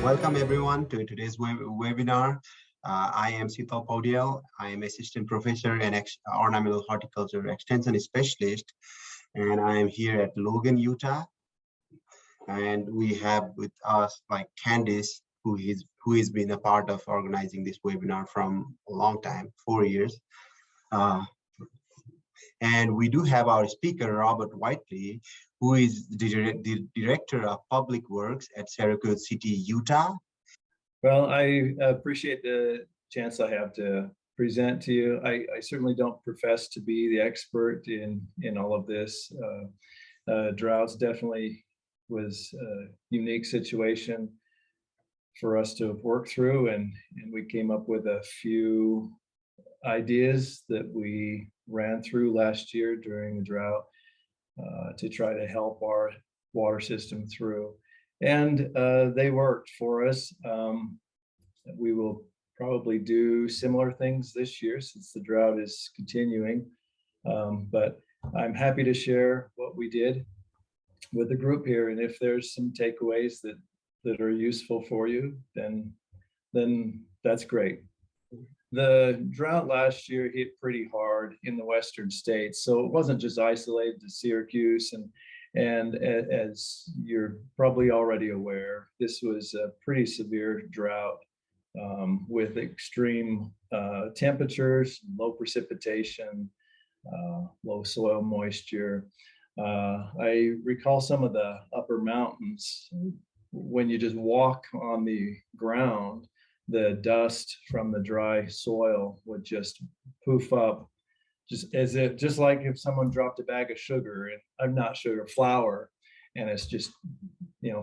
Welcome everyone to today's webinar. I am Sital Podial. I am Assistant Professor and Ornamental Horticulture Extension Specialist, and I am here at Logan, Utah. And we have with us like Candice, who has been a part of organizing this webinar from a long time, 4 years. And we do have our speaker, Robert Whiteley, who is the Director of Public Works at Syracuse City, Utah. Well, I appreciate the chance I have to present to you. I certainly don't profess to be the expert in all of this. Droughts definitely was a unique situation for us to have worked through, and we came up with a few ideas that we ran through last year during the drought to try to help our water system through. And they worked for us. We will probably do similar things this year since the drought is continuing. But I'm happy to share what we did with the group here. And if there's some takeaways that are useful for you, then that's great. The drought last year hit pretty hard in the western states, so it wasn't just isolated to Syracuse. And as you're probably already aware, this was a pretty severe drought with extreme temperatures, low precipitation, low soil moisture. I recall some of the upper mountains, when you just walk on the ground, the dust from the dry soil would just poof up, just like if someone dropped a bag of sugar, and I'm not sugar, flour, and it's just,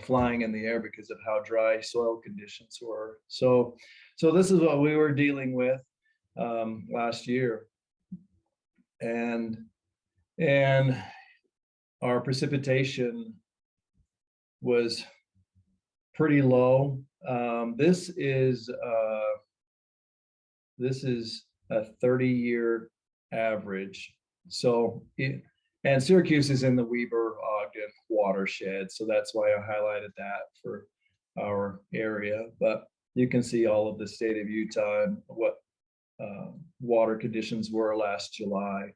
flying in the air because of how dry soil conditions were. So this is what we were dealing with last year, and our precipitation was pretty low. This is a 30-year average. And Syracuse is in the Weber-Ogden watershed, so that's why I highlighted that for our area. But you can see all of the state of Utah and what water conditions were last July.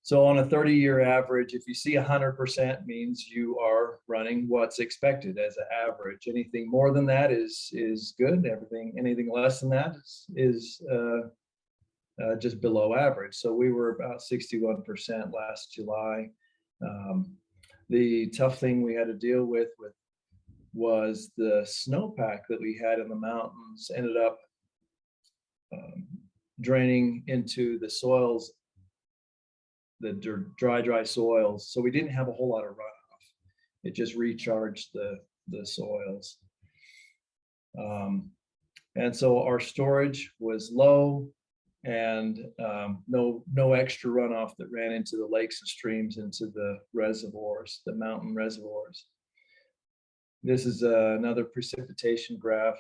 So on a 30-year average, if you see 100%, means you are running what's expected as an average. Anything more than that is good. Anything less than that is just below average. So we were about 61% last July. The tough thing we had to deal with was the snowpack that we had in the mountains ended up draining into the soils, the dry soils. So we didn't have a whole lot of runoff. It just recharged the soils. And so our storage was low, and no extra runoff that ran into the lakes and streams, into the reservoirs, the mountain reservoirs. This is another precipitation graph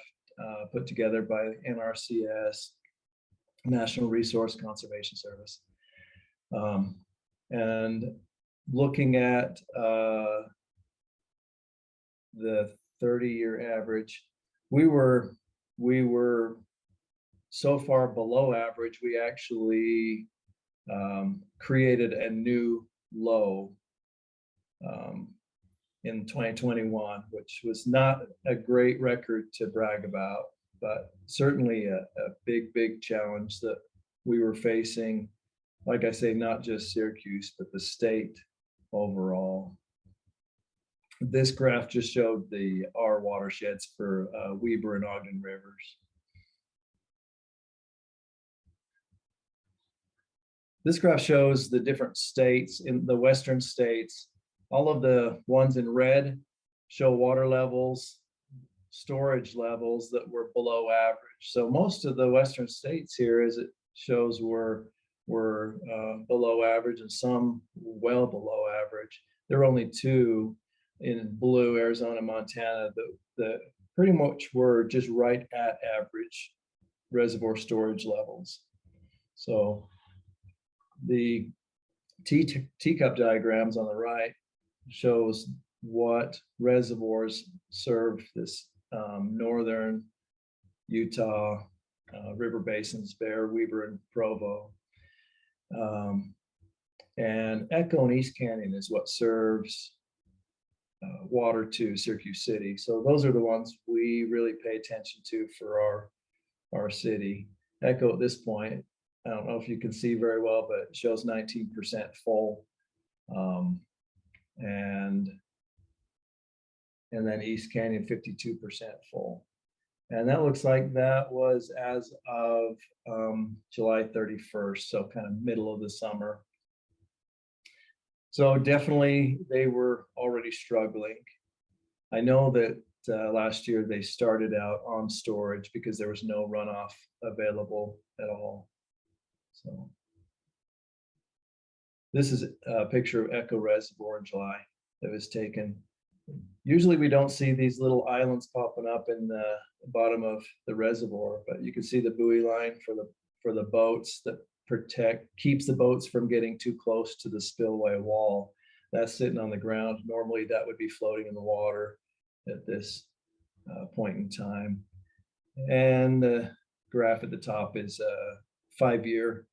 put together by NRCS, National Resource Conservation Service. And looking at the 30-year average, we were so far below average, we actually created a new low in 2021, which was not a great record to brag about, but certainly a big challenge that we were facing. Like I say, not just Syracuse, but the state overall. This graph just showed our watersheds for Weber and Ogden rivers. This graph shows the different states in the western states. All of the ones in red show water levels, storage levels that were below average. So most of the western states here, as it shows, were below average, and some well below average. There were only two in blue, Arizona, Montana, that pretty much were just right at average reservoir storage levels. So the teacup diagrams on the right shows what reservoirs serve this northern Utah river basins, Bear, Weber, and Provo. And Echo and East Canyon is what serves water to Syracuse City. So those are the ones we really pay attention to for our city. Echo at this point, I don't know if you can see very well, but it shows 19% full. And then East Canyon 52% full. And that looks like that was as of July 31st, so kind of middle of the summer. So definitely they were already struggling. I know that last year they started out on storage because there was no runoff available at all. So this is a picture of Echo Reservoir in July that was taken. Usually we don't see these little islands popping up in the bottom of the reservoir, but you can see the buoy line for the boats that keeps the boats from getting too close to the spillway wall. That's sitting on the ground. Normally that would be floating in the water at this point in time. And the graph at the top is 5-year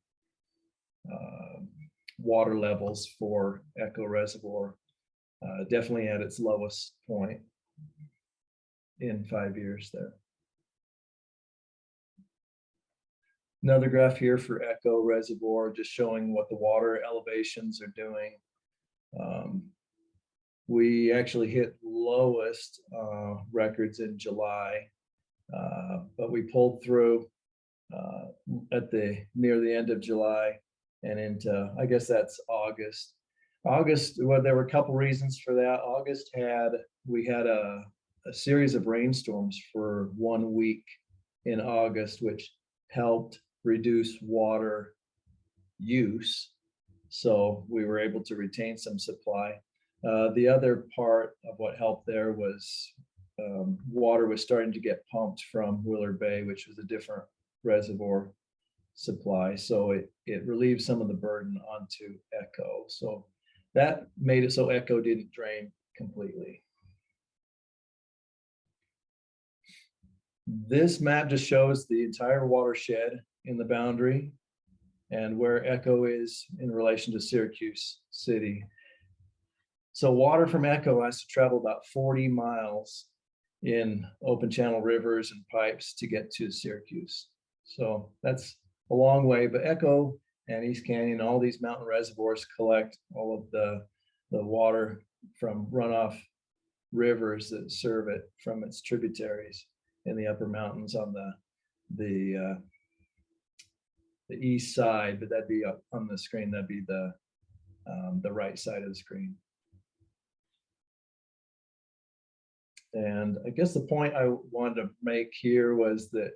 water levels for Echo Reservoir. Definitely at its lowest point in 5 years there. Another graph here for Echo Reservoir, just showing what the water elevations are doing. We actually hit lowest records in July, but we pulled through near the end of July and into, I guess that's August. Well, there were a couple reasons for that. We had a series of rainstorms for 1 week in August, which helped reduce water use. So we were able to retain some supply. The other part of what helped there was water was starting to get pumped from Willard Bay, which was a different reservoir supply. So it relieved some of the burden onto Echo. So that made it so Echo didn't drain completely. This map just shows the entire watershed in the boundary and where Echo is in relation to Syracuse City. So water from Echo has to travel about 40 miles in open channel rivers and pipes to get to Syracuse. So that's a long way, but Echo and East Canyon, all these mountain reservoirs collect all of the water from runoff rivers that serve it from its tributaries in the upper mountains on the east side, but that'd be up on the screen. That'd be the right side of the screen. And I guess the point I wanted to make here was that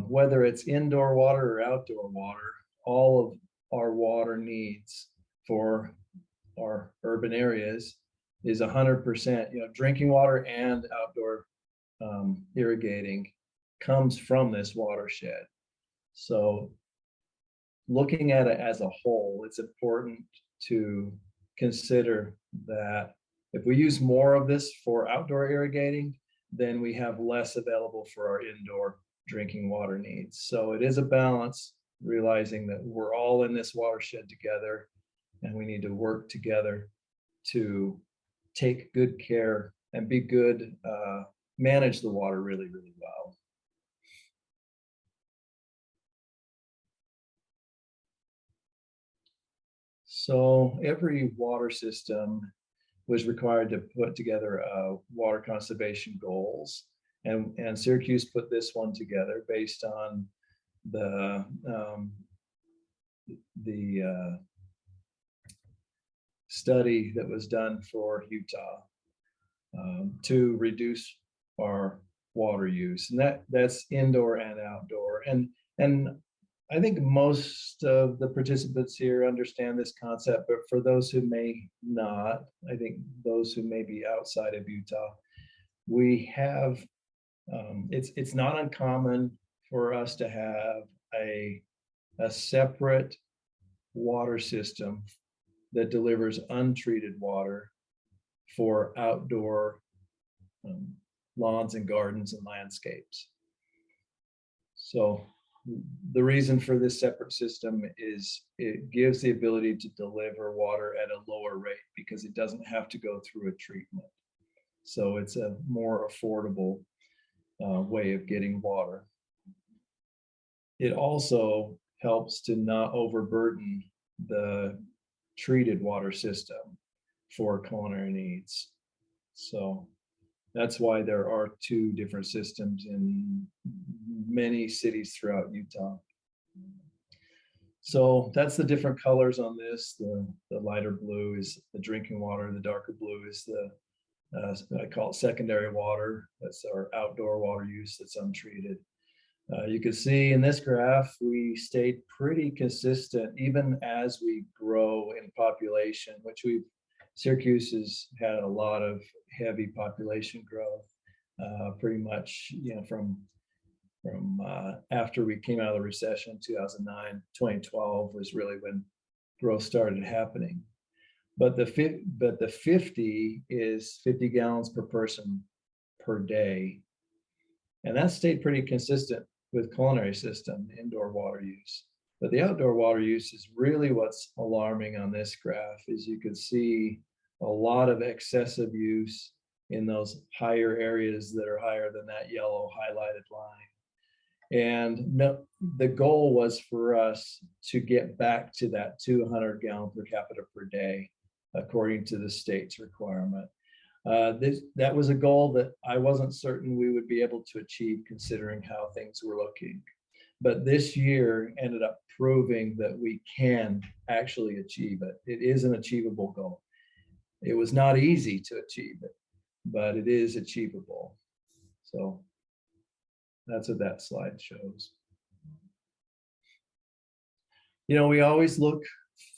whether it's indoor water or outdoor water, all of our water needs for our urban areas is 100%, drinking water and outdoor irrigating comes from this watershed. So looking at it as a whole, it's important to consider that if we use more of this for outdoor irrigating, then we have less available for our indoor drinking water needs. So it is a balance, realizing that we're all in this watershed together and we need to work together to take good care and be good, manage the water really, really well. So every water system was required to put together water conservation goals. And Syracuse put this one together based on the study that was done for Utah to reduce our water use, and that's indoor and outdoor. And I think most of the participants here understand this concept, but for those who may not, I think those who may be outside of Utah, we have it's not uncommon for us to have a separate water system that delivers untreated water for outdoor lawns and gardens and landscapes. So the reason for this separate system is it gives the ability to deliver water at a lower rate because it doesn't have to go through a treatment. So it's a more affordable way of getting water. It also helps to not overburden the treated water system for culinary needs. So that's why there are two different systems in many cities throughout Utah. So that's the different colors on this. The lighter blue is the drinking water. The darker blue is the, I call it secondary water. That's our outdoor water use that's untreated. You can see in this graph, we stayed pretty consistent even as we grow in population, which Syracuse has had a lot of heavy population growth, pretty much, from after we came out of the recession, 2009, 2012 was really when growth started happening. But the 50 is 50 gallons per person per day. And that stayed pretty consistent with culinary system, indoor water use. But the outdoor water use is really what's alarming on this graph. Is you can see a lot of excessive use in those higher areas that are higher than that yellow highlighted line. And the goal was for us to get back to that 200 gallon per capita per day, according to the state's requirement. That was a goal that I wasn't certain we would be able to achieve considering how things were looking. But this year ended up proving that we can actually achieve it. It is an achievable goal. It was not easy to achieve it, but it is achievable. So that's what that slide shows. We always look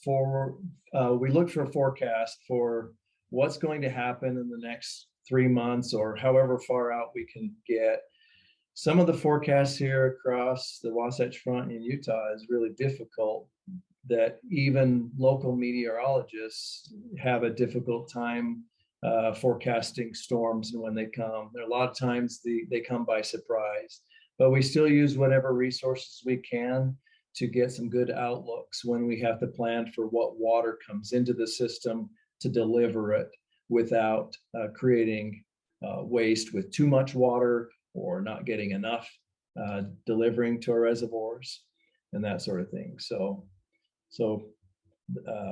for a forecast for what's going to happen in the next 3 months or however far out we can get. Some of the forecasts here across the Wasatch Front in Utah is really difficult, that even local meteorologists have a difficult time forecasting storms and when they come. There are a lot of times they come by surprise, but we still use whatever resources we can to get some good outlooks when we have to plan for what water comes into the system to deliver it without creating waste with too much water or not getting enough delivering to our reservoirs and that sort of thing. So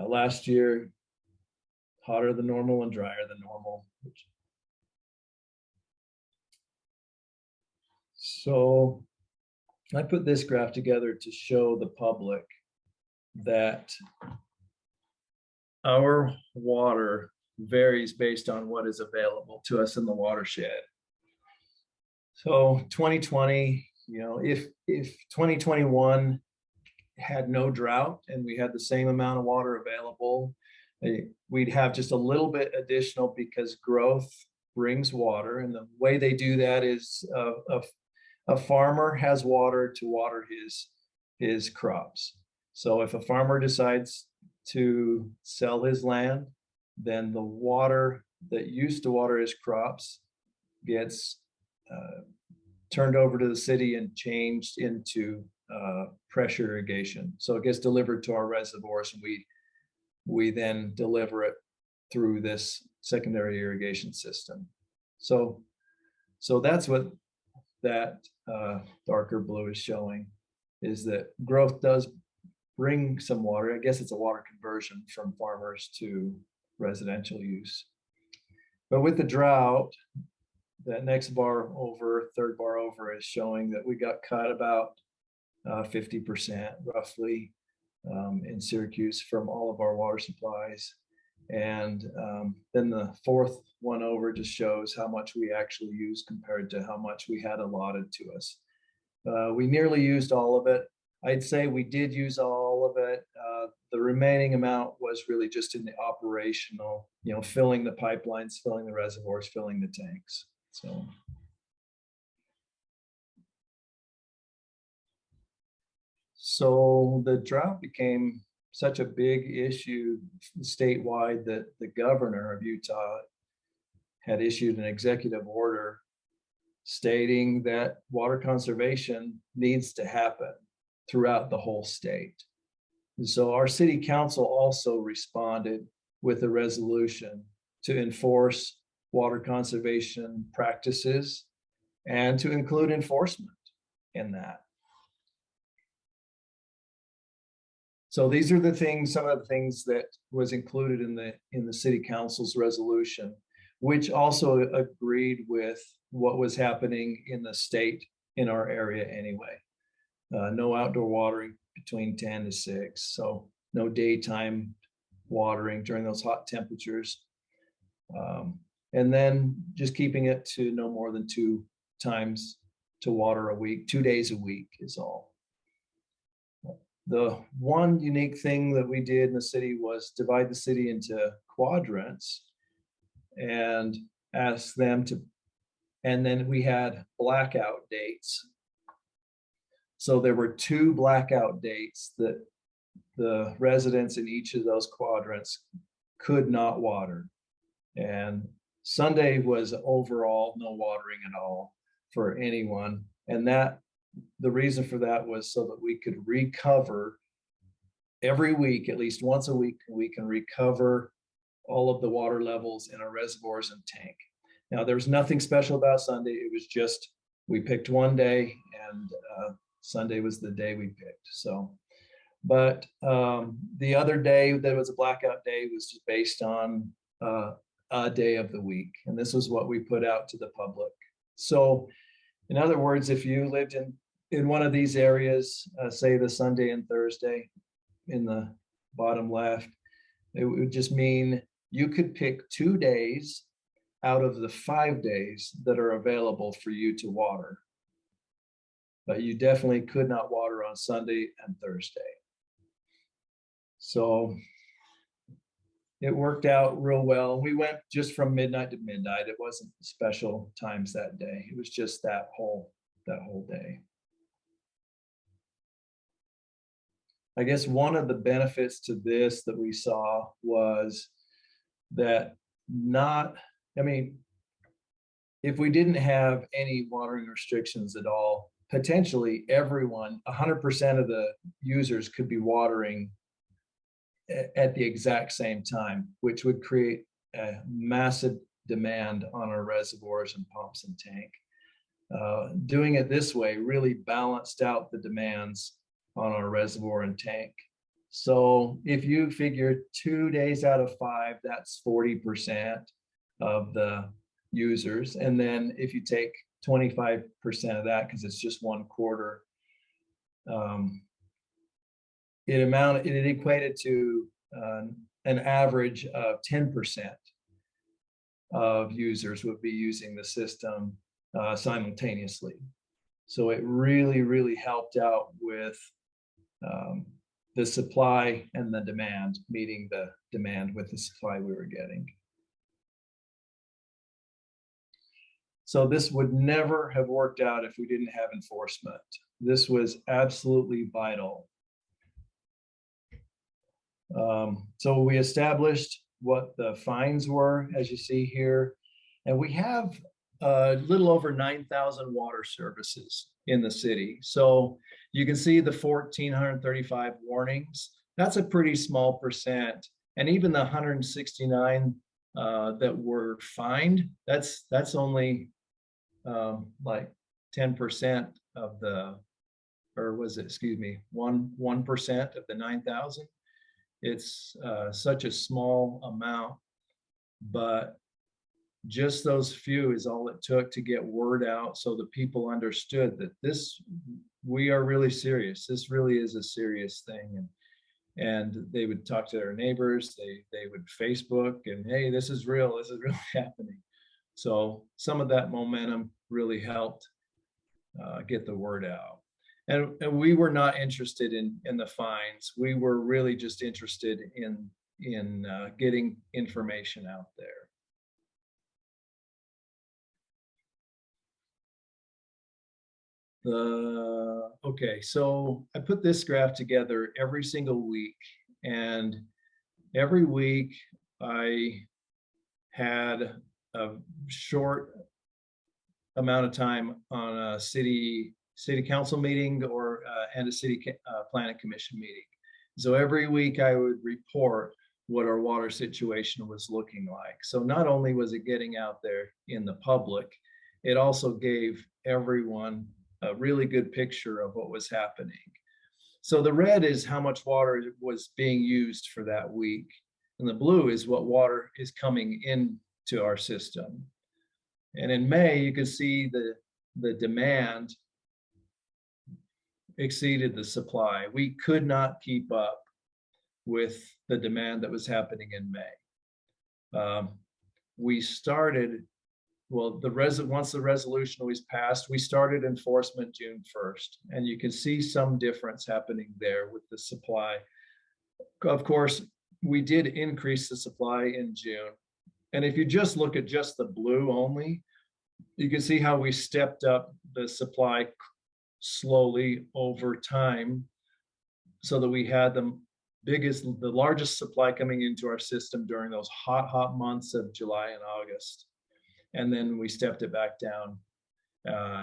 last year, hotter than normal and drier than normal. So I put this graph together to show the public that our water varies based on what is available to us in the watershed. So 2020, if 2021 had no drought and we had the same amount of water available, we'd have just a little bit additional because growth brings water. And the way they do that is a farmer has water to water his crops. So if a farmer decides to sell his land, then the water that used to water his crops gets turned over to the city and changed into pressure irrigation. So it gets delivered to our reservoirs, and we then deliver it through this secondary irrigation system. So that's what that darker blue is showing, is that growth does bring some water. I guess it's a water conversion from farmers to residential use. But with the drought, that next bar over, third bar over, is showing that we got cut about 50% roughly in Syracuse from all of our water supplies. And then the fourth one over just shows how much we actually used compared to how much we had allotted to us. We nearly used all of it. I'd say we did use all of it. The remaining amount was really just in the operational, filling the pipelines, filling the reservoirs, filling the tanks. So the drought became such a big issue statewide that the governor of Utah had issued an executive order stating that water conservation needs to happen throughout the whole state. And so our city council also responded with a resolution to enforce water conservation practices and to include enforcement in that. So these are the things, some of the things that was included in the city council's resolution, which also agreed with what was happening in the state in our area anyway. No outdoor watering between 10 to 6. So no daytime watering during those hot temperatures. And then just keeping it to no more than 2 times to water a week, 2 days a week is all. The one unique thing that we did in the city was divide the city into quadrants and ask them to, and then we had blackout dates. So there were 2 blackout dates that the residents in each of those quadrants could not water. And Sunday was overall no watering at all for anyone. And that the reason for that was so that we could recover every week, at least once a week, we can recover all of the water levels in our reservoirs and tank. Now, there's nothing special about Sunday. It was just, we picked one day and Sunday was the day we picked. So, but the other day that was a blackout day was just based on a day of the week. And this was what we put out to the public. So in other words, if you lived in one of these areas, say the Sunday and Thursday in the bottom left, it would just mean you could pick 2 days out of the 5 days that are available for you to water. But you definitely could not water on Sunday and Thursday. So it worked out real well. We went just from midnight to midnight. It wasn't special times that day. It was just that whole day. I guess one of the benefits to this that we saw was that if we didn't have any watering restrictions at all, potentially everyone, 100% of the users could be watering at the exact same time, which would create a massive demand on our reservoirs and pumps and tank. Doing it this way really balanced out the demands on our reservoir and tank. So if you figure 2 days out of 5, that's 40% of the users. And then if you take 25% of that, because it's just 1/4, it equated to an average of 10% of users would be using the system simultaneously. So it really, really helped out with the supply and the demand, meeting the demand with the supply we were getting. So this would never have worked out if we didn't have enforcement. This was absolutely vital. So we established what the fines were, as you see here, and we have a little over 9,000 water services in the city. So you can see the 1,435 warnings. That's a pretty small percent. And even the 169 that were fined, that's only like 10% of the, or was it, excuse me, 1% of the 9,000. It's such a small amount, but just those few is all it took to get word out so the people understood that we are really serious. This really is a serious thing. And they would talk to their neighbors, they would Facebook, and hey, this is really happening. So some of that momentum really helped get the word out. And we were not interested in the fines. We were really just interested in getting information out there. Okay, so I put this graph together every single week, and every week I had a short amount of time on a city council meeting or and a city planning commission meeting. So every week I would report what our water situation was looking like. So not only was it getting out there in the public, it also gave everyone a really good picture of what was happening. So the red is how much water was being used for that week. And the blue is what water is coming into our system. And in May, you can see the demand exceeded the supply. We could not keep up with the demand that was happening in May. We started, well, once the resolution was passed, we started enforcement June 1st. And you can see some difference happening there with the supply. Of course, we did increase the supply in June. And if you just look at just the blue only, you can see how we stepped up the supply slowly over time so that we had the largest supply coming into our system during those hot months of July and August. And then we stepped it back down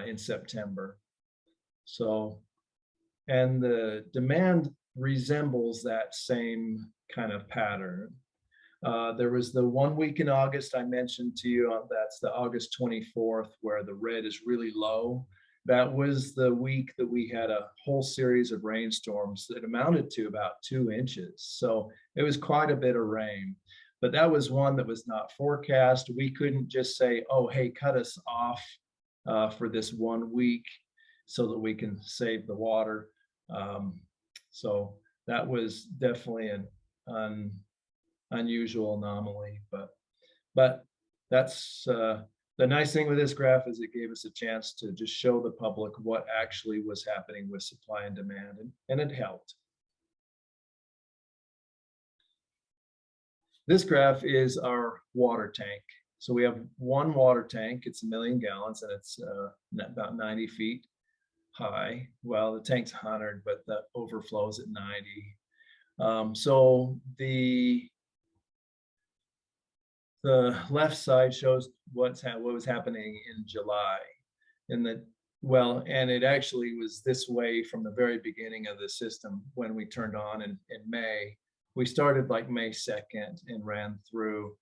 in September. So, and the demand resembles that same kind of pattern. There was the 1 week in August I mentioned to you, that's the August 24th, where the red is really low. That was the week that we had a whole series of rainstorms that amounted to about 2 inches. So it was quite a bit of rain, but that was one that was not forecast. We couldn't just say, oh, hey, cut us off for this 1 week so that we can save the water. So that was definitely an unusual anomaly, but that's the nice thing with this graph is it gave us a chance to just show the public what actually was happening with supply and demand, and it helped. This graph is our water tank. So we have one water tank, it's 1 million gallons, and it's about 90 feet high. Well, the tank's 100, but the overflow is at 90. So the left side shows what was happening in July. And it actually was this way from the very beginning of the system when we turned on in May. We started like May 2nd and ran through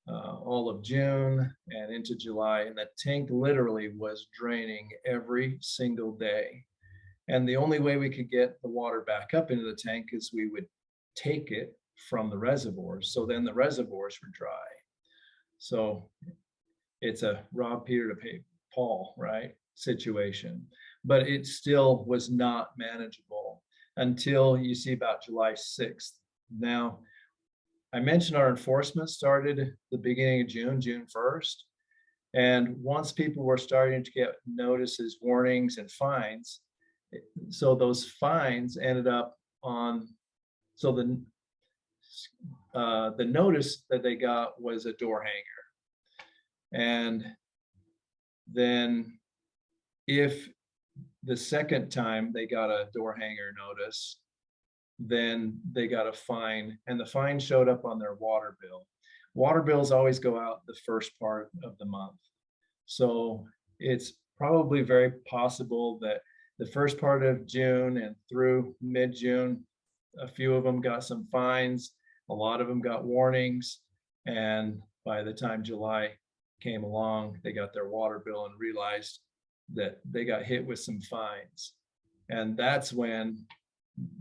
all of June and into July, and that tank literally was draining every single day. And the only way we could get the water back up into the tank is we would take it from the reservoirs. So then the reservoirs were dry. So it's a rob Peter to pay Paul, right, situation. But it still was not manageable until you see about July 6th. Now, I mentioned our enforcement started the beginning of June 1st. And once people were starting to get notices, warnings, and fines, so those fines ended up on, so the notice that they got was a door hanger. And then if the second time they got a door hanger notice, then they got a fine, and the fine showed up on their water bill. Water bills always go out the first part of the month. So it's probably very possible that the first part of June and through mid-June, a few of them got some fines, a lot of them got warnings, and by the time July came along, they got their water bill and realized that they got hit with some fines. And that's when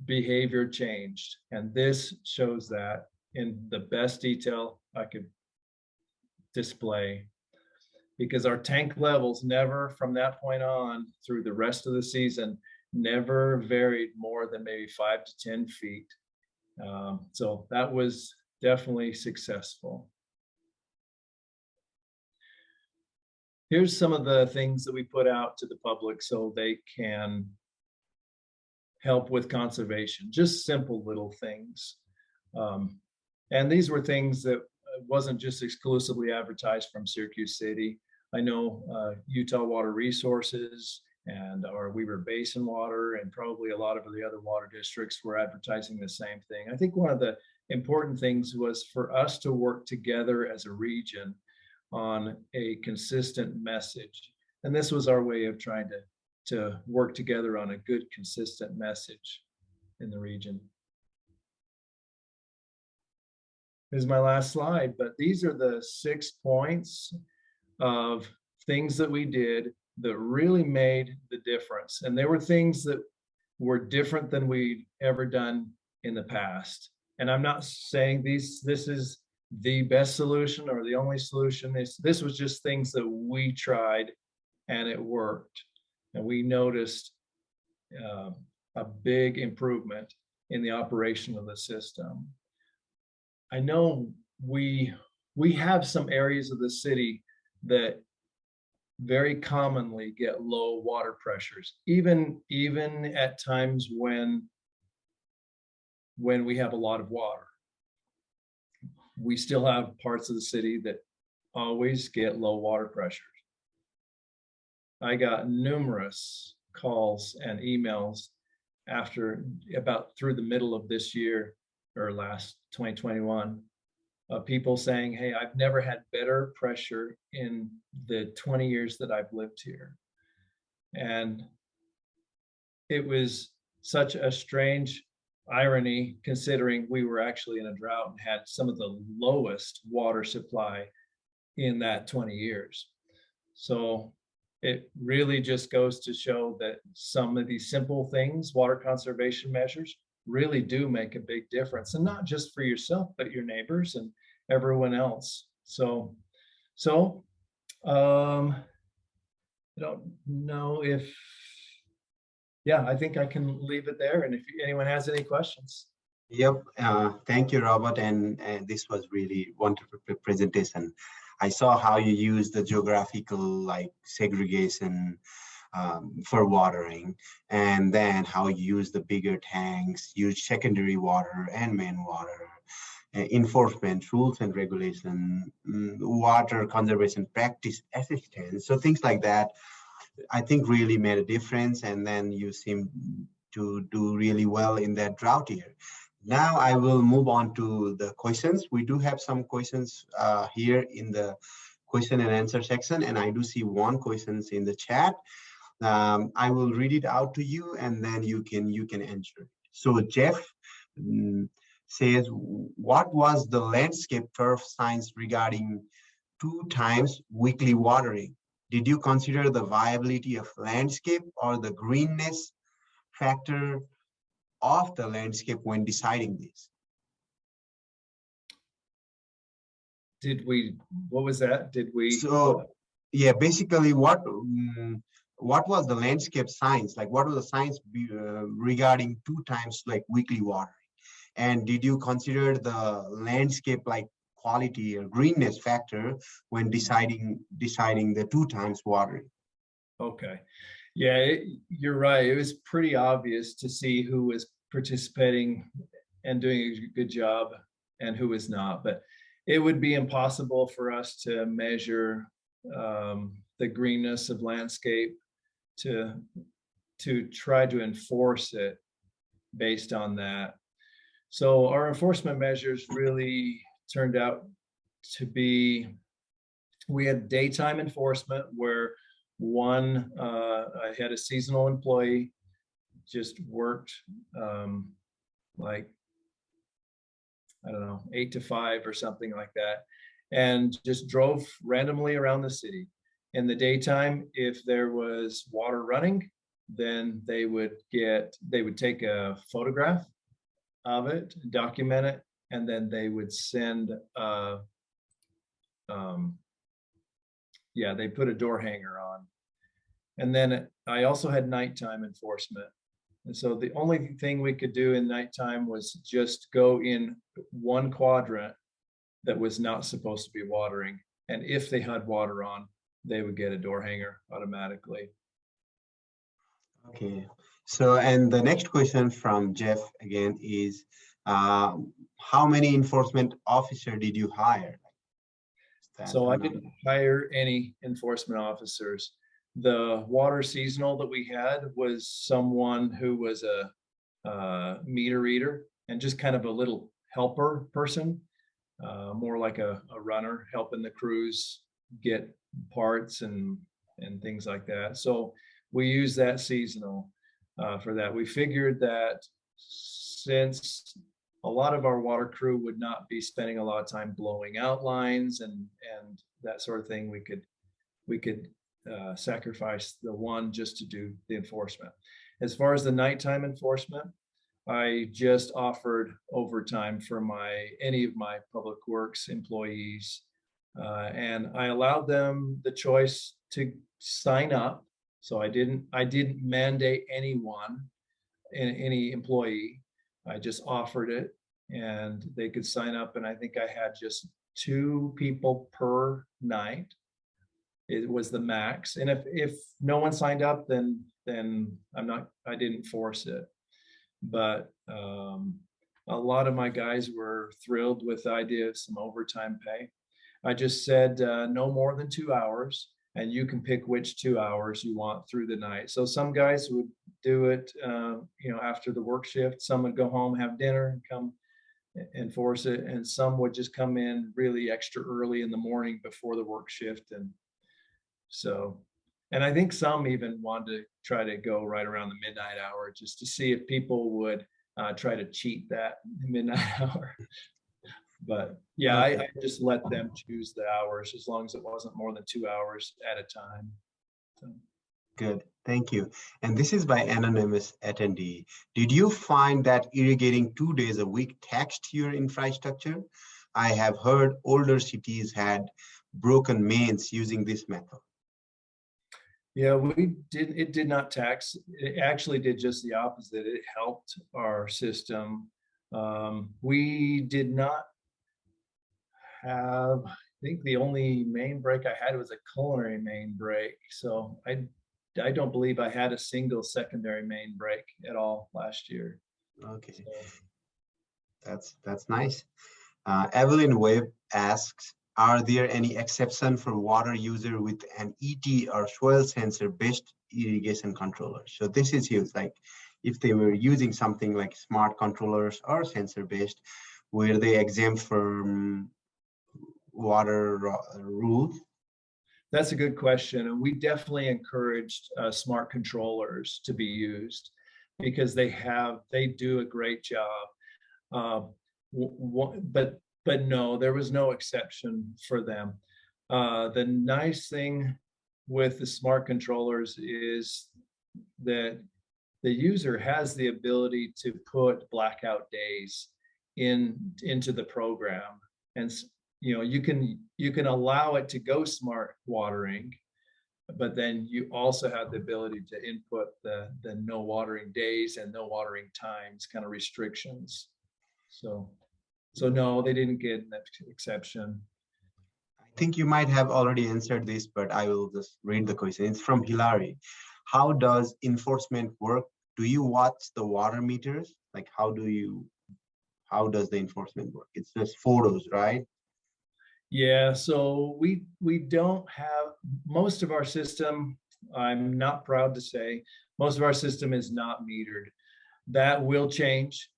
behavior changed. And this shows that in the best detail I could display, because our tank levels never, from that point on through the rest of the season, never varied more than maybe 5 to 10 feet. So that was definitely successful. Here's some of the things that we put out to the public so they can help with conservation, just simple little things. And these were things that wasn't just exclusively advertised from Syracuse City. I know Utah Water Resources and our Weber Basin Water and probably a lot of the other water districts were advertising the same thing. I think one of the important things was for us to work together as a region on a consistent message. And this was our way of trying to work together on a good, consistent message in the region. Here's my last slide, but these are the 6 points of things that we did that really made the difference. And they were things that were different than we'd ever done in the past. And I'm not saying this is the best solution or the only solution. This was just things that we tried and it worked. And we noticed a big improvement in the operation of the system. I know we have some areas of the city that very commonly get low water pressures, even at times when we have a lot of water. We still have parts of the city that always get low water pressures. I got numerous calls and emails through the middle of this year or last 2021 of people saying, hey, I've never had better pressure in the 20 years that I've lived here. And it was such a strange irony considering we were actually in a drought and had some of the lowest water supply in that 20 years. So it really just goes to show that some of these simple things, water conservation measures, really do make a big difference, and not just for yourself, but your neighbors and everyone else. So I don't know if, yeah, I think I can leave it there. And if anyone has any questions. Yep. Thank you, Robert. And this was really wonderful presentation. I saw how you use the geographical like segregation for watering, and then how you use the bigger tanks, use secondary water and main water, enforcement, rules and regulation, water conservation practice assistance. So things like that, I think really made a difference. And then you seem to do really well in that drought year. Now I will move on to the questions. We do have some questions here in the question and answer section, and I do see one questions in the chat. I will read it out to you, and then you can answer. So Jeff says, what was the landscape turf science regarding 2 times weekly watering? Did you consider the viability of landscape or the greenness factor of the landscape when deciding this? What was that? So yeah, basically what was the landscape science? Like what was the science regarding 2 times like weekly watering? And did you consider the landscape like quality or greenness factor when deciding the 2 times watering? Okay. Yeah, you're right. It was pretty obvious to see who was participating and doing a good job and who was not. But it would be impossible for us to measure the greenness of landscape to try to enforce it based on that. So our enforcement measures really turned out to be, we had daytime enforcement where I had a seasonal employee just worked like, I don't know, 8 to 5 or something like that, and just drove randomly around the city. In the daytime, if there was water running, then they would take a photograph of it, document it, and then they would send they put a door hanger on. And then I also had nighttime enforcement. And so the only thing we could do in nighttime was just go in one quadrant that was not supposed to be watering. And if they had water on, they would get a door hanger automatically. Okay. So, and the next question from Jeff again is, how many enforcement officer did you hire? So I didn't hire any enforcement officers. The water seasonal that we had was someone who was a meter reader and just kind of a little helper person, more like a runner helping the crews get parts and things like that. So we use that seasonal for that. We figured that since a lot of our water crew would not be spending a lot of time blowing out lines and that sort of thing, we could sacrifice the one just to do the enforcement. As far as the nighttime enforcement, I just offered overtime for any of my public works employees, and I allowed them the choice to sign up. So I didn't mandate anyone, any employee. I just offered it, and they could sign up. And I think I had just 2 people per night. It was the max. And if no one signed up, then I didn't force it. But a lot of my guys were thrilled with the idea of some overtime pay. I just said no more than 2 hours, and you can pick which 2 hours you want through the night. So some guys would do it, after the work shift. Some would go home, have dinner, and come enforce it, and some would just come in really extra early in the morning before the work shift. And I think some even wanted to try to go right around the midnight hour just to see if people would try to cheat that midnight hour. But yeah, I just let them choose the hours as long as it wasn't more than 2 hours at a time. So. Good, thank you. And this is by anonymous attendee. Did you find that irrigating 2 days a week taxed your infrastructure? I have heard older cities had broken mains using this method. Yeah, it did not tax. It actually did just the opposite. It helped our system. We did not have, I think the only main break I had was a culinary main break. So I don't believe I had a single secondary main break at all last year. Okay, so. That's nice. Evelyn Webb asks, are there any exception for water user with an ET or soil sensor based irrigation controller? So this is huge. Like if they were using something like smart controllers or sensor based, were they exempt from water rules? That's a good question. And we definitely encouraged smart controllers to be used because they do a great job. But no, there was no exception for them. The nice thing with the smart controllers is that the user has the ability to put blackout days into the program, and you can allow it to go smart watering, but then you also have the ability to input the no watering days and no watering times kind of restrictions. So no, they didn't get an exception. I think you might have already answered this, but I will just read the question. It's from Hilary. How does enforcement work? Do you watch the water meters? Like how does the enforcement work? It's just photos, right? Yeah, so we don't have, most of our system, I'm not proud to say, most of our system is not metered. That will change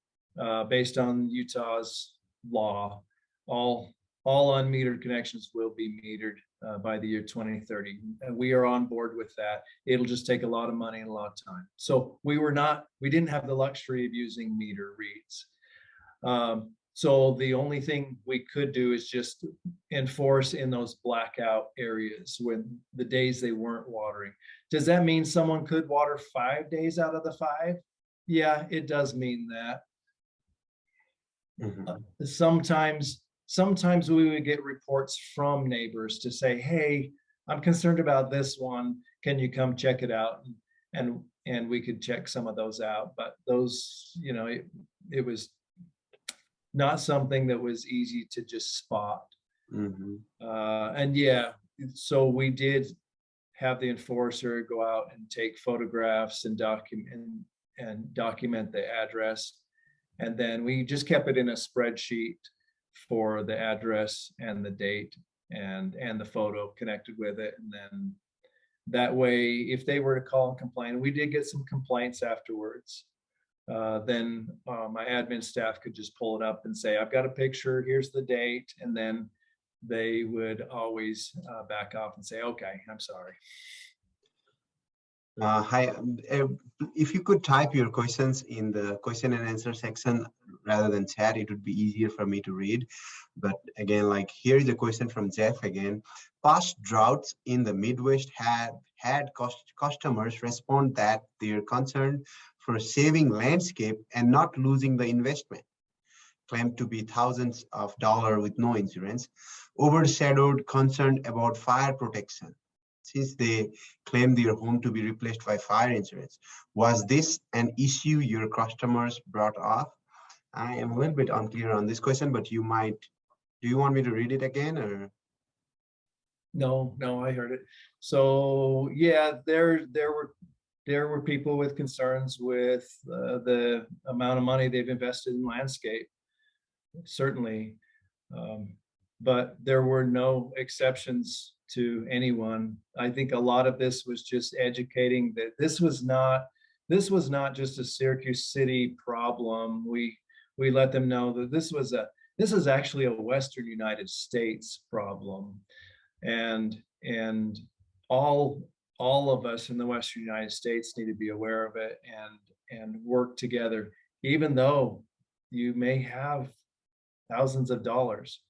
based on Utah's law. All unmetered connections will be metered by the year 2030, and we are on board with that. It'll just take a lot of money and a lot of time. So we didn't have the luxury of using meter reads. So the only thing we could do is just enforce in those blackout areas when the days they weren't watering. Does that mean someone could water 5 days out of the 5? Yeah, it does mean that. Mm-hmm. Sometimes we would get reports from neighbors to say, hey, I'm concerned about this one. Can you come check it out? And we could check some of those out. But those, it was not something that was easy to just spot. Mm-hmm. And yeah, so we did have the enforcer go out and take photographs and document the address. And then we just kept it in a spreadsheet for the address and the date and the photo connected with it. And then that way, if they were to call and complain, we did get some complaints afterwards. Then my admin staff could just pull it up and say, I've got a picture, here's the date. And then they would always back off and say, okay, I'm sorry. Hi, if you could type your questions in the question and answer section rather than chat, it would be easier for me to read. But again, like here is a question from Jeff again. Past droughts in the Midwest had customers respond that they're concerned for saving landscape and not losing the investment, claimed to be thousands of dollars with no insurance, overshadowed concern about fire protection, since they claim their home to be replaced by fire insurance. Was this an issue your customers brought up? I am a little bit unclear on this question, but you might, do you want me to read it again or? No, I heard it. So yeah, there were people with concerns with the amount of money they've invested in landscape, certainly. But there were no exceptions to anyone. I think a lot of this was just educating that this was not just a Syracuse City problem. We let them know that this is actually a Western United States problem, and all of us in the Western United States need to be aware of it and work together, even though you may have thousands of dollars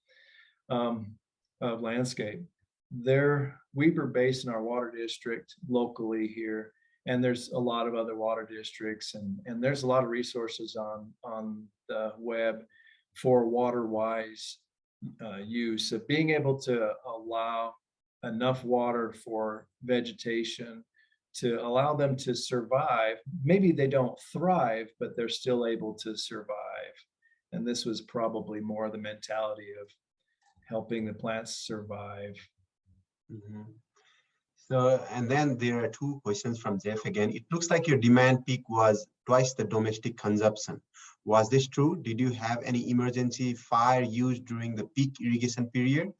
of landscape. Weber Basin, our water district locally here, and there's a lot of other water districts, and there's a lot of resources on the web for water wise use of being able to allow enough water for vegetation to allow them to survive. Maybe they don't thrive, but they're still able to survive. And this was probably more the mentality of helping the plants survive. Mm-hmm. So, and then there are two questions from Jeff again. It looks like your demand peak was twice the domestic consumption. Was this true? Did you have any emergency fire used during the peak irrigation period?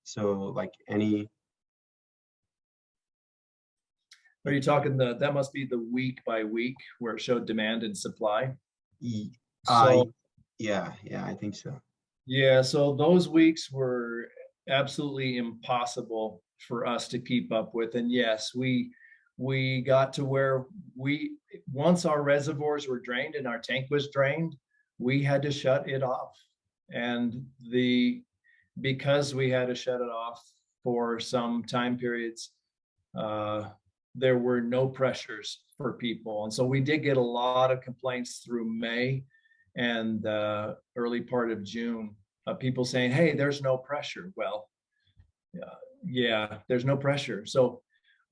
So like any. Are you talking that must be the week by week where it showed demand and supply? So yeah, I think so. Yeah, so those weeks were absolutely impossible for us to keep up with. And yes, we got to where once our reservoirs were drained and our tank was drained, we had to shut it off. And because we had to shut it off for some time periods, there were no pressures for people. And so we did get a lot of complaints through May and early part of June of people saying, hey, there's no pressure. Well, yeah, there's no pressure. So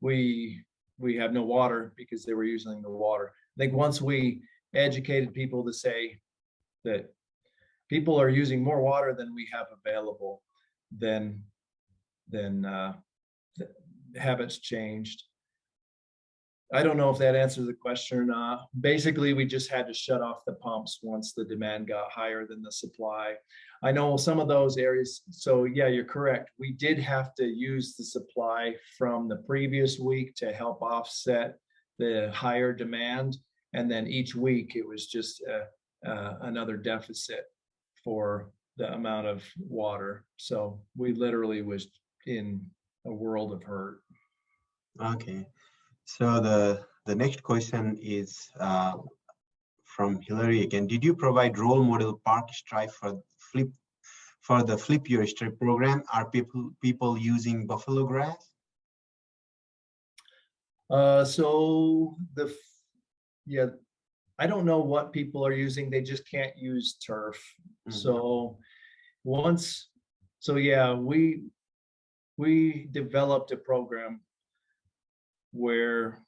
we have no water because they were using the water. I think once we educated people to say that people are using more water than we have available, then habits changed. I don't know if that answers the question or not. Basically, we just had to shut off the pumps once the demand got higher than the supply. I know some of those areas, so yeah, you're correct. We did have to use the supply from the previous week to help offset the higher demand. And then each week it was just another deficit for the amount of water. So we literally was in a world of hurt. Okay. So the next question is from Hillary again. Did you provide role model park stripe for the Flip Your Strip program? Are people using buffalo grass? Yeah, I don't know what people are using. They just can't use turf. Mm-hmm. So yeah, we developed a program where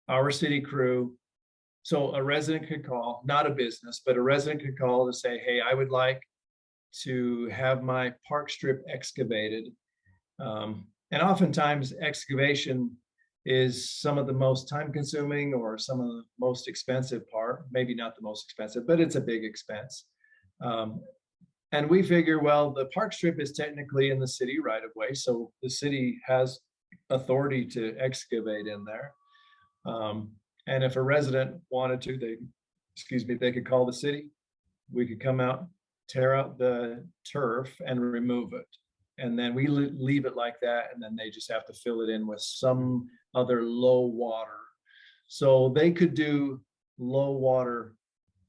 our city crew, so a resident could call, not a business, but a resident could call to say, hey, I would like to have my park strip excavated. And oftentimes excavation is some of the most time consuming or some of the most expensive part, maybe not the most expensive, but it's a big expense. And we figure, well, the park strip is technically in the city right of way. So the city has authority to excavate in there. And if a resident wanted to, they could call the city. We could come out tear out the turf and remove it. And then we leave it like that, and then they just have to fill it in with some other low water. So they could do low water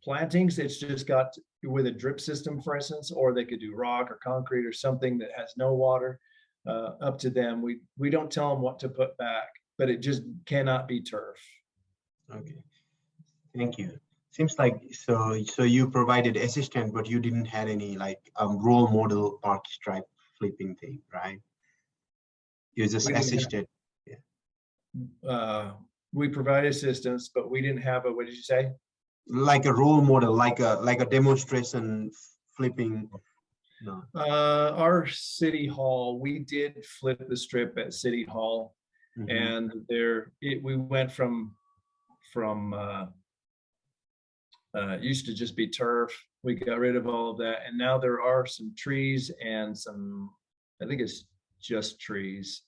plantings. It's just got with a drip system, for instance, or they could do rock or concrete or something that has no water. Up to them. We don't tell them what to put back, but it just cannot be turf. Okay, thank you. Seems like so you provided assistant, but you didn't have any like role model park stripe flipping thing, right? You just assisted. We provide assistance, but we didn't have a, what did you say? Like a role model, like a demonstration flipping. No. Our city hall, we did flip the strip at City Hall, and we went from used to just be turf. We got rid of all of that, and now there are some trees and some, I think it's just trees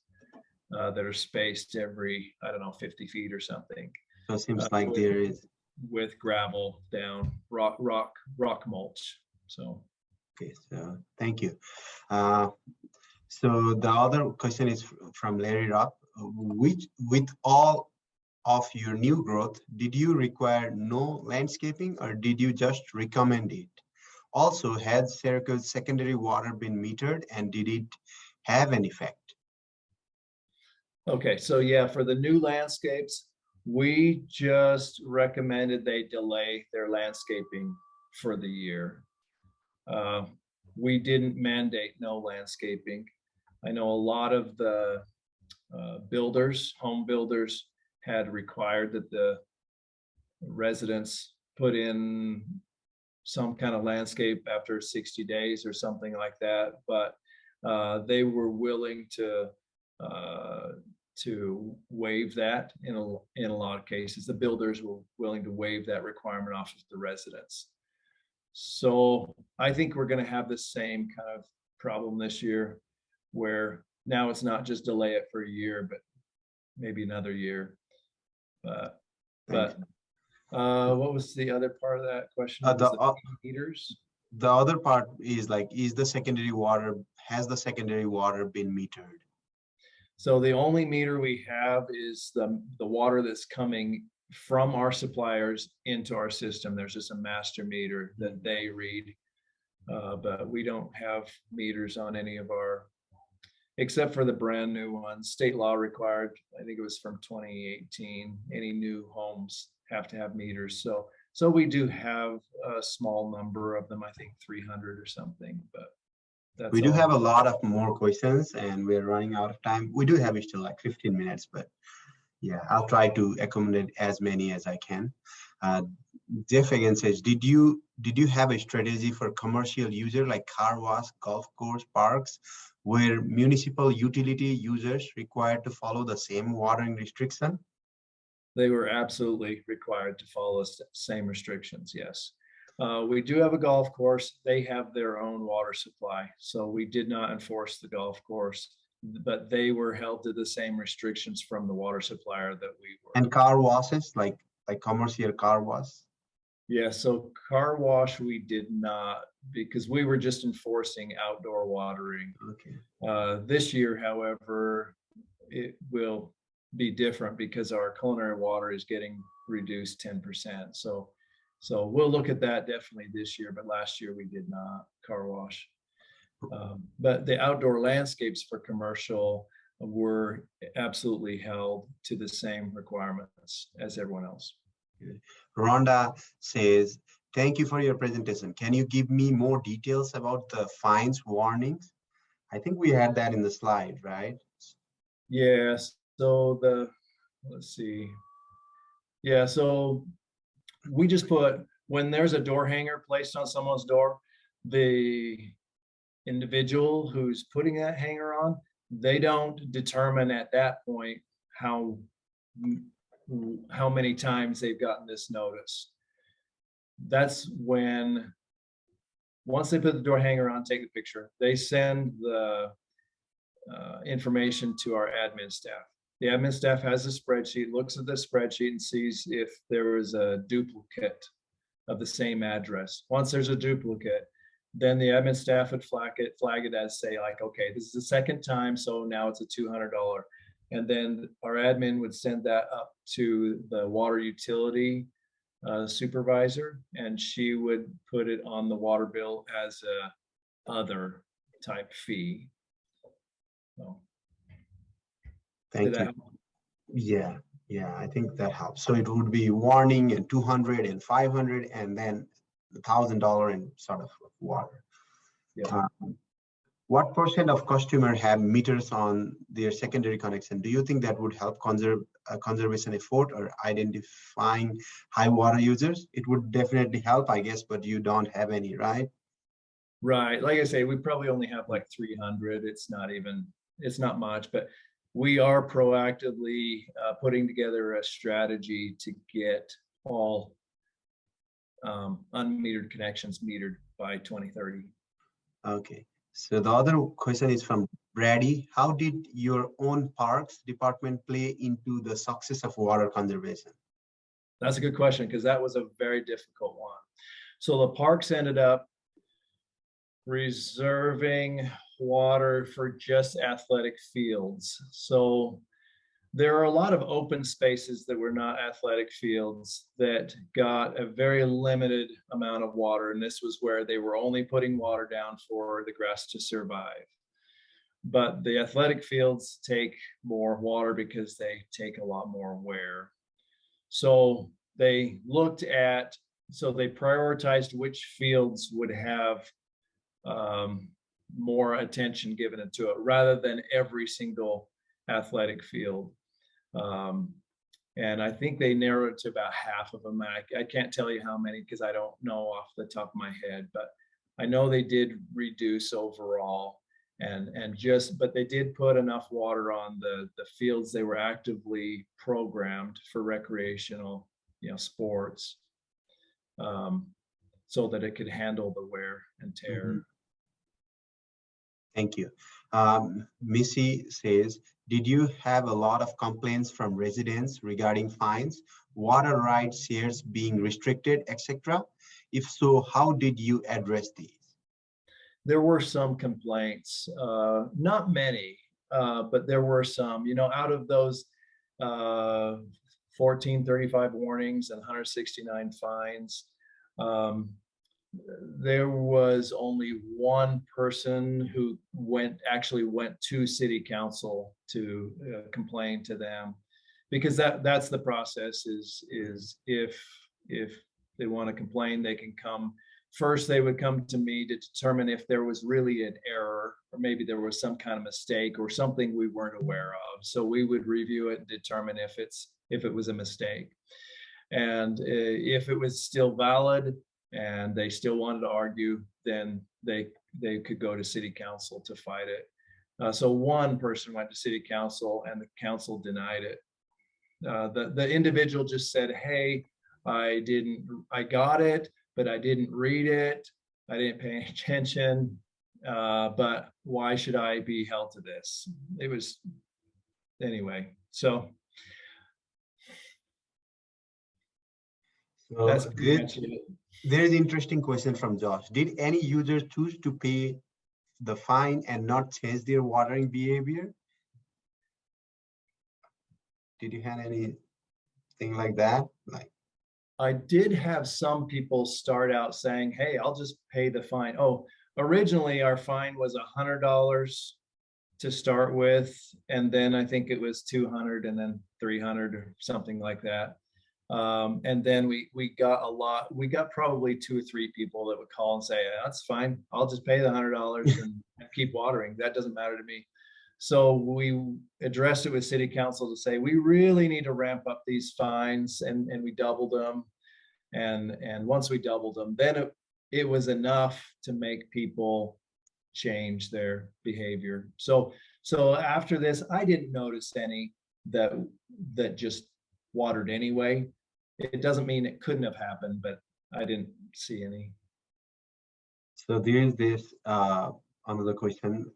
that are spaced every, I don't know, 50 feet or something. So it seems like there is with gravel down, rock mulch. So okay, so thank you. So the other question is from Larry Rock. With all of your new growth, did you require no landscaping or did you just recommend it? Also, has Syracuse secondary water been metered and did it have an effect? Okay, so yeah, for the new landscapes, we just recommended they delay their landscaping for the year. We didn't mandate no landscaping. I know a lot of the home builders had required that the residents put in some kind of landscape after 60 days or something like that, but they were willing to waive that in a lot of cases. The builders were willing to waive that requirement off of the residents. So I think we're going to have the same kind of problem this year, where now it's not just delay it for a year, but maybe another year. But what was the other part of that question? The meters? The other part is like, has the secondary water been metered? So the only meter we have is the water that's coming from our suppliers into our system. There's just a master meter that they read, but we don't have meters on any of our, except for the brand new ones. State law required, I think it was from 2018, any new homes have to have meters. So we do have a small number of them, I think 300 or something, but that's we do have a lot of more questions and we're running out of time. We do have still like 15 minutes, but yeah, I'll try to accommodate as many as I can. Jeff again says, did you have a strategy for commercial user like car wash, golf course, parks, where municipal utility users required to follow the same watering restriction? They were absolutely required to follow the same restrictions, yes. We do have a golf course. They have their own water supply, so we did not enforce the golf course, but they were held to the same restrictions from the water supplier that we were. And car washes, like commercial car wash? Yeah, so car wash we did not, because we were just enforcing outdoor watering. Okay. This year, however, it will be different because our culinary water is getting reduced 10%. So we'll look at that definitely this year, but last year we did not car wash. But the outdoor landscapes for commercial were absolutely held to the same requirements as everyone else. Rhonda says, thank you for your presentation. Can you give me more details about the fines warnings? I think we had that in the slide, right? Yes. So let's see. Yeah, so we just put, when there's a door hanger placed on someone's door, the individual who's putting that hanger on, they don't determine at that point how many times they've gotten this notice. That's when, once they put the door hanger on, take the picture, they send the information to our admin staff. The admin staff has a spreadsheet, looks at the spreadsheet and sees if there is a duplicate of the same address. Once there's a duplicate, then the admin staff would flag it as, say, like, okay, this is the second time, so now it's a $200. And then our admin would send that up to the water utility supervisor, and she would put it on the water bill as a other type fee. So, Thank you. Yeah, yeah, I think that helps. So it would be warning and 200 and 500 and then $1,000 in sort of water. yeah. What percent of customers have meters on their secondary connection? Do you think that would help conservation effort or identifying high water users? It would definitely help, I guess, but you don't have any, right? Right. Like I say, we probably only have like 300. It's not much, but we are proactively putting together a strategy to get all unmetered connections metered by 2030. Okay. So the other question is from Brady. How did your own parks department play into the success of water conservation? That's a good question, because that was a very difficult one. So the parks ended up reserving water for just athletic fields. So there are a lot of open spaces that were not athletic fields that got a very limited amount of water. And this was where they were only putting water down for the grass to survive. But the athletic fields take more water because they take a lot more wear. So they prioritized which fields would have more attention given to it rather than every single athletic field. And I think they narrowed it to about half of them. I can't tell you how many because I don't know off the top of my head, but I know they did reduce overall, but they did put enough water on the fields they were actively programmed for recreational, sports, so that it could handle the wear and tear. Mm-hmm. Thank you. Missy says, did you have a lot of complaints from residents regarding fines, water rights shares being restricted, etc.? If so, how did you address these? There were some complaints, not many, but there were some. Out of those 1435 warnings and 169 fines, there was only one person who actually went to city council to complain to them, because that's the process is if they want to complain, they can come. First, they would come to me to determine if there was really an error, or maybe there was some kind of mistake or something we weren't aware of. So we would review it and determine if it was a mistake. And if it was still valid and they still wanted to argue, then they could go to city council to fight it. So one person went to city council and the council denied it. The individual just said, hey, I got it, but I didn't read it. I didn't pay any attention. But why should I be held to this? It was, anyway, so. That's there's an interesting question from Josh. Did any users choose to pay the fine and not change their watering behavior? Did you have anything like that? I did have some people start out saying, hey, I'll just pay the fine. Oh, originally our fine was $100 to start with, and then I think it was $200 and then $300 or something like that. And then we got probably 2 or 3 people that would call and say, that's fine, I'll just pay the $100 and keep watering. That doesn't matter to me. So we addressed it with city council to say, we really need to ramp up these fines, and we doubled them. And once we doubled them, then it was enough to make people change their behavior. So after this, I didn't notice any that just watered anyway. It doesn't mean it couldn't have happened, but I didn't see any. So there's this another question.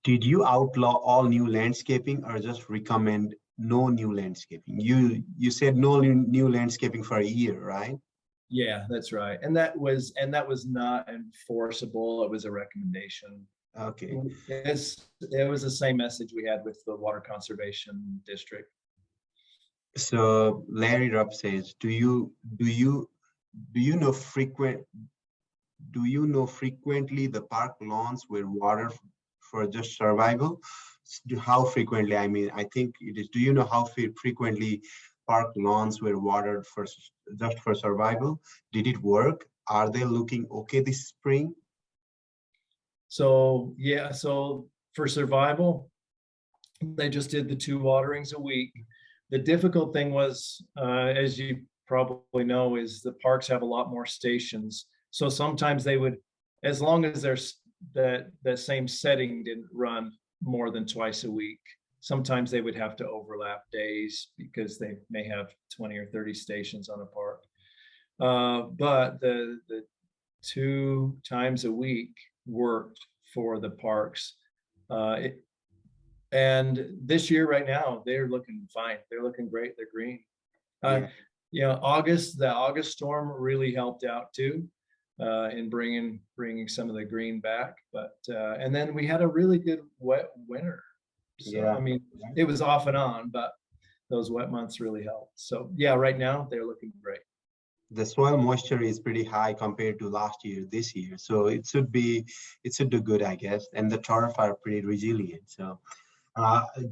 Did you outlaw all new landscaping or just recommend no new landscaping? You said no new landscaping for a year, right? Yeah, that's right. And that was not enforceable. It was a recommendation. Okay. It was the same message we had with the Water Conservation District. So Larry Rupp says, do you know frequently the park lawns were watered for just survival? How frequently? I mean, I think it is. Do you know how frequently park lawns were watered for just for survival? Did it work? Are they looking okay this spring? So yeah, so for survival, they just did the 2 waterings a week. The difficult thing was, as you probably know, is the parks have a lot more stations. So sometimes they would, as long as there's that same setting didn't run more than twice a week, sometimes they would have to overlap days because they may have 20 or 30 stations on a park. But the 2 times a week worked for the parks. It, and this year, right now, they're looking fine. They're looking great. They're green. Uh, Yeah. the August storm really helped out too, in bringing some of the green back. But and then we had a really good wet winter. So I Yeah. mean, it was off and on, but those wet months really helped. So yeah, right now they're looking great. The soil moisture is pretty high compared to last year, this year. So it should do good, I guess. And the turf are pretty resilient. So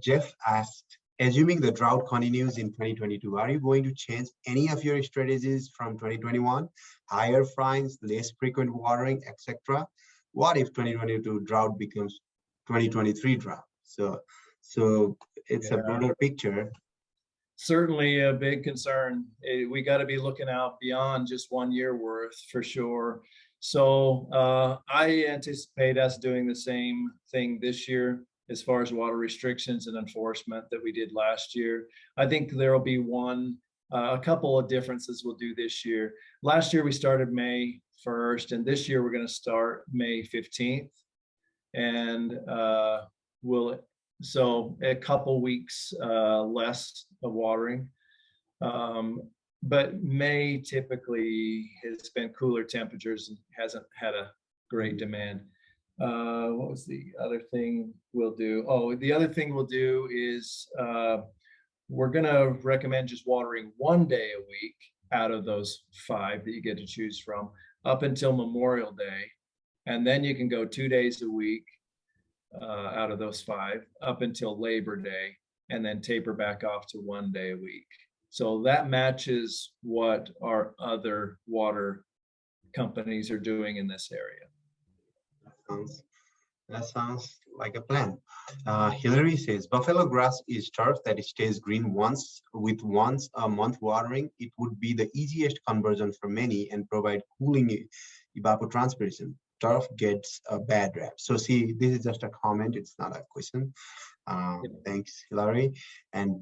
Jeff asked, assuming the drought continues in 2022, are you going to change any of your strategies from 2021? Higher fines, less frequent watering, etc. What if 2022 drought becomes 2023 drought? So it's a Yeah. broader picture. Certainly a big concern. We got to be looking out beyond just 1 year worth for sure. So I anticipate us doing the same thing this year as far as water restrictions and enforcement that we did last year. I think there will be a couple of differences we'll do this year. Last year we started May 1st, and this year we're going to start May 15th, and we'll so a couple weeks less of watering. Um, but May typically has been cooler temperatures and hasn't had a great demand. What was the other thing we'll do? Oh, the other thing we'll do is we're gonna recommend just watering 1 day a week out of those 5 that you get to choose from up until Memorial Day. And then you can go 2 days a week out of those 5 up until Labor Day, and then taper back off to 1 day a week. So that matches what our other water companies are doing in this area. Sounds That sounds like a plan. Hillary says, buffalo grass is turf that stays green once a month watering. It would be the easiest conversion for many and provide cooling evapotranspiration. Turf gets a bad rap. So see, this is just a comment. It's not a question. Thanks, Hillary. And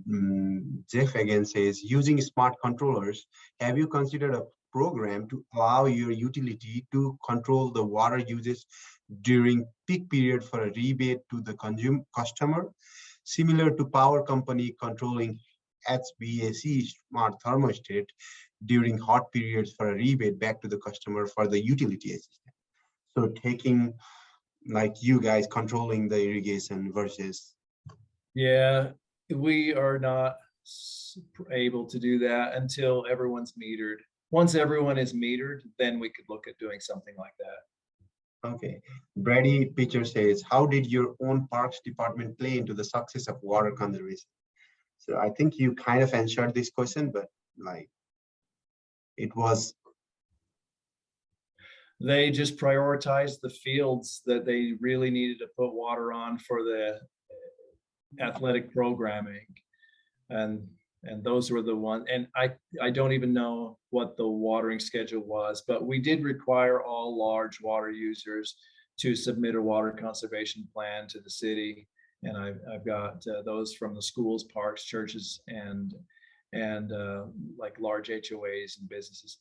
Jeff again says, using smart controllers, have you considered a program to allow your utility to control the water usage during peak period for a rebate to the customer, similar to power company controlling HVAC smart thermostat during hot periods for a rebate back to the customer for the utility assistance? So taking like you guys controlling the irrigation versus. Yeah, we are not able to do that until everyone's metered. Once everyone is metered, then we could look at doing something like that. Okay. Brady Pitcher says, how did your own parks department play into the success of water conservation? So I think you kind of answered this question, but like it was. They just prioritized the fields that they really needed to put water on for the athletic programming. And those were the ones. And I don't even know what the watering schedule was, but we did require all large water users to submit a water conservation plan to the city. And I've got those from the schools, parks, churches, and like large HOAs and businesses.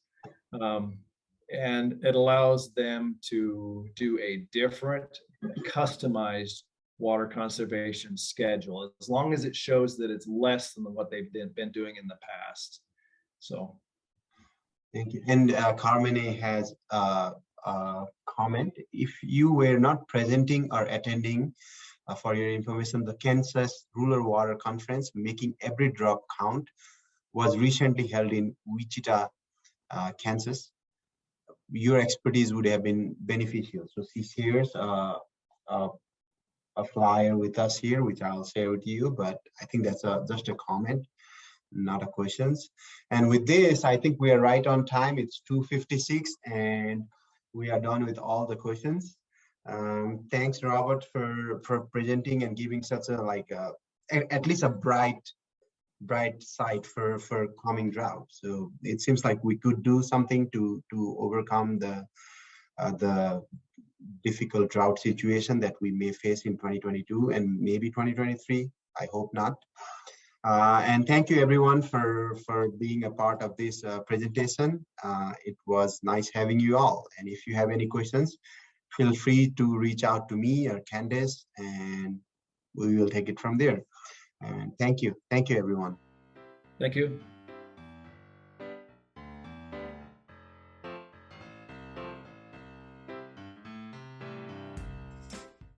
And it allows them to do a different customized water conservation schedule, as long as it shows that it's less than what they've been doing in the past. So Thank you. And Carmine has a comment. If you were not presenting or attending, for your information, the Kansas Rural Water Conference, Making Every Drop Count, was recently held in Wichita, Kansas. Your expertise would have been beneficial. So she shares a flyer with us here, which I'll share with you, but I think that's just a comment, not a questions. And with this, I think we are right on time. It's 2:56 and we are done with all the questions. Thanks, Robert, for presenting and giving such a at least a bright side for coming drought. So it seems like we could do something to overcome the difficult drought situation that we may face in 2022 and maybe 2023. I hope not. And thank you everyone for being a part of this presentation. It was nice having you all. And if you have any questions, feel free to reach out to me or Candace, and we will take it from there. And thank you everyone. Thank you.